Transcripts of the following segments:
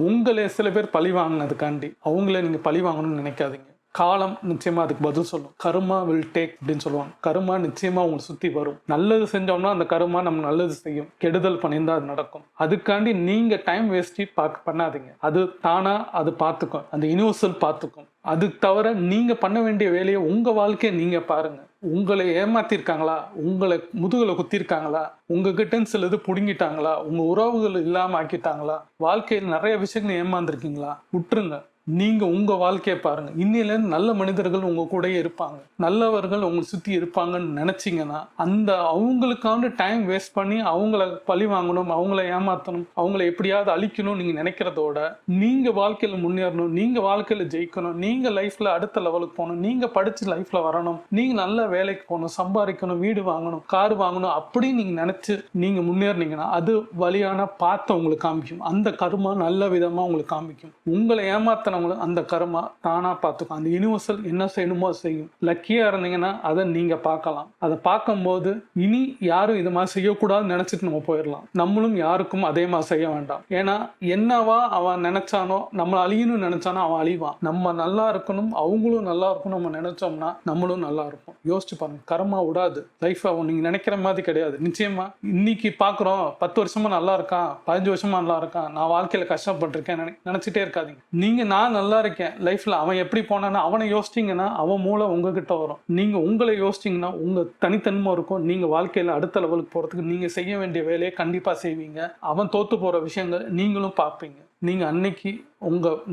உங்களே சில பேர் பழி வாங்கினதுக்காண்டி அவங்களே நீங்கள் பழி வாங்கணும்னு நினைக்காதீங்க. காலம் நிச்சயமா அதுக்கு பதில் சொல்லும். கர்மா வில் டேக் அப்படின்னு சொல்லுவாங்க. கர்மா நிச்சயமா உங்களை சுற்றி வரும். நல்லது செஞ்சோம்னா அந்த கர்மா நம்ம நல்லது செய்யும். கெடுதல் பண்ணியிருந்தா அது நடக்கும். அதுக்காண்டி நீங்கள் டைம் வேஸ்டி பண்ணாதீங்க. அது தானா அது பார்த்துக்கும். அந்த யூனிவர்சல் பார்த்துக்கும். அதுக்கு தவிர நீங்கள் பண்ண வேண்டிய வேலையை உங்கள் வாழ்க்கையை நீங்கள் பாருங்க. உங்களை ஏமாத்திருக்காங்களா, உங்களை முதுகுல குத்திருக்காங்களா, உங்ககிட்ட சிலது புடுங்கிட்டாங்களா, உங்க உறவுகள் இல்லாம ஆக்கிட்டாங்களா, வாழ்க்கையில் நிறைய விஷயங்கள் ஏமாந்துருக்கீங்களா, விட்டுருங்க. நீங்க உங்க வாழ்க்கையை பாருங்க. இன்னிலேருந்து நல்ல மனிதர்கள் உங்க கூடயே இருப்பாங்க, நல்லவர்கள் உங்களை சுத்தி இருப்பாங்கன்னு நினைச்சீங்கன்னா அந்த அவங்களுக்கான டைம் வேஸ்ட் பண்ணி அவங்கள பழி வாங்கணும், அவங்கள ஏமாத்தணும், அவங்கள எப்படியாவது அழிக்கணும் நீங்க நினைக்கிறதோட நீங்க வாழ்க்கையில முன்னேறணும், நீங்க வாழ்க்கையில ஜெயிக்கணும், நீங்க லைஃப்ல அடுத்த லெவலுக்கு போகணும், நீங்க படிச்சு லைஃப்ல வரணும், நீங்க நல்ல வேலைக்கு போகணும், சம்பாதிக்கணும், வீடு வாங்கணும், கார் வாங்கணும் அப்படின்னு நீங்க நினைச்சு நீங்க முன்னேறினீங்கன்னா அது வழியான பார்த்து உங்களுக்கு காமிக்கும். அந்த கர்மா நல்ல விதமா உங்களுக்கு காமிக்கும். உங்களை ஏமாத்தின அந்த கர்மா தானா பார்த்துக்கும். அந்த யூனிவர்சல் என்ன செய்யணுமோ செய்யும். லக்கியா இருந்தீங்கன்னா அதை நீங்க பார்க்கலாம். அதை பார்க்கும்போது இனி யாரும் இது மாதிரி செய்யக்கூடாதுன்னு நினைச்சிட்டு நம்ம போயிடலாம். நம்மளும் யாருக்கும் அதே மாதிரி செய்ய வேண்டாம். ஏன்னா என்னவா அவன் நினைச்சானோ, நம்ம அழியணும்னு நினைச்சானோ அவன் அழிவான். நம்ம நல்லா இருக்கணும், அவங்களும் நல்லா இருக்கணும் நம்ம நினைச்சோம்னா நம்மளும் நல்லா இருக்கும். யோசிச்சு பாருங்க. கர்மா விடாது. லைஃப் நீங்க நினைக்கிற மாதிரி கிடையாது. நிச்சயமா இன்னைக்கு பாக்குறோம் 10 வருஷமா நல்லா இருக்கான், 15 வருஷமா நல்லா இருக்கான், நான் வாழ்க்கையில கஷ்டப்பட்டிருக்கேன் நினைச்சிட்டே இருக்காதீங்க. நீங்க நான் நல்லா இருக்கேன் லைஃப்ல, அவன் எப்படி போனான்னு அவனை யோசிச்சிங்கன்னா அவன் மூளை உங்ககிட்ட வரும். நீங்க உங்களை யோசிச்சிங்கன்னா உங்க தனித்தன்மை இருக்கும். நீங்க வாழ்க்கையில அடுத்த லெவலுக்கு போறதுக்கு நீங்க செய்ய வேண்டிய வேலையை கண்டிப்பா செய்வீங்க. அவன் தோத்து போற விஷயங்கள் நீங்களும் பார்ப்பீங்க. நீங்க அன்னைக்கு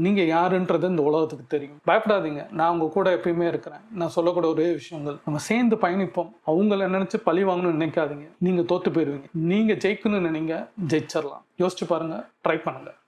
நீங்க யாருன்றது இந்த உலகத்துக்கு தெரியும். பயப்படாதீங்க. நான் உங்க கூட எப்பயுமே இருக்கிறேன். நான் சொல்லக்கூட ஒரே விஷயங்கள், நம்ம சேர்ந்து பயணிப்போம். அவங்கள நினைச்சு பழி வாங்கணும்னு நினைக்காதீங்க. நீங்க தோத்து போயிருவீங்க. நீங்க ஜெயிக்கணும்னு நினைங்க, ஜெயிச்சிடலாம். யோசிச்சு பாருங்க, ட்ரை பண்ணுங்க.